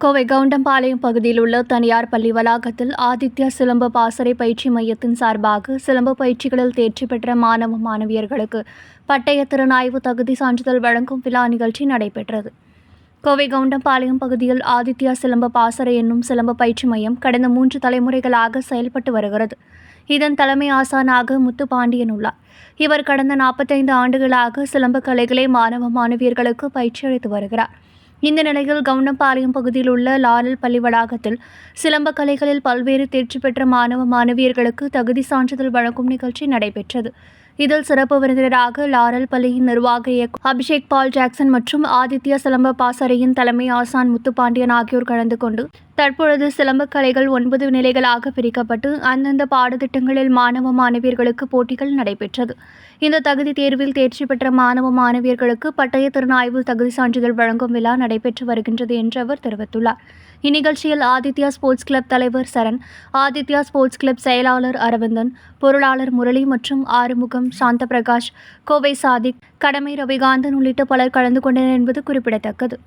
கோவை கவுண்டம்பாளையம் பகுதியில் உள்ள தனியார் பள்ளி வளாகத்தில் ஆதித்யா சிலம்ப பாசறை பயிற்சி மையத்தின் சார்பாக சிலம்ப பயிற்சிகளில் தேர்ச்சி பெற்ற மாணவ மாணவியர்களுக்கு பட்டய திறனாய்வு தகுதி சான்றிதழ் வழங்கும் விழா நிகழ்ச்சி நடைபெற்றது. கோவை கவுண்டம்பாளையம் பகுதியில் ஆதித்யா சிலம்ப பாசறை என்னும் சிலம்ப பயிற்சி மையம் கடந்த 3 தலைமுறைகளாக செயல்பட்டு வருகிறது. இதன் தலைமை ஆசானாக முத்துப்பாண்டியன் உள்ளார். இவர் கடந்த 45 ஆண்டுகளாக சிலம்ப கலைகளை மாணவ மாணவியர்களுக்கு பயிற்சி அளித்து வருகிறார். இந்த நிலையில் கவுண்டம்பாளையம் பகுதியில் உள்ள லாரல் பள்ளி வளாகத்தில் சிலம்ப கலைகளில் பல்வேறு தேர்ச்சி பெற்ற மாணவ மாணவியர்களுக்கு தகுதி சான்றிதழ் வழங்கும் நிகழ்ச்சி நடைபெற்றது. இதில் சிறப்பு விருந்தினராக லாரல் பள்ளியின் நிர்வாக இயக்குநர் அபிஷேக் பால் ஜாக்சன் மற்றும் ஆதித்யா சிலம்ப பாசறையின் தலைமை ஆசான் முத்துப்பாண்டியன் ஆகியோர் கலந்து கொண்டு தற்பொழுது சிலம்ப கலைகள் 9 நிலைகளாக பிரிக்கப்பட்டு அந்தந்த பாடத்திட்டங்களில் மாணவ மாணவியர்களுக்கு போட்டிகள் நடைபெற்றது. இந்த தகுதி தேர்வில் தேர்ச்சி பெற்ற மாணவ மாணவியர்களுக்கு பட்டய திறனாய்வு தகுதி சான்றிதழ் வழங்கும் விழா நடைபெற்று வருகின்றது என்று அவர் தெரிவித்துள்ளார். இந்நிகழ்ச்சியில் ஆதித்யா ஸ்போர்ட்ஸ் கிளப் தலைவர் சரண், ஆதித்யா ஸ்போர்ட்ஸ் கிளப் செயலாளர் அரவிந்தன், பொருளாளர் முரளி மற்றும் ஆறுமுகம், சாந்தபிரகாஷ், கோவை சாதிக், கடமை ரவிகாந்தன் உள்ளிட்ட பலர் கலந்து கொண்டனர் என்பது குறிப்பிடத்தக்கது.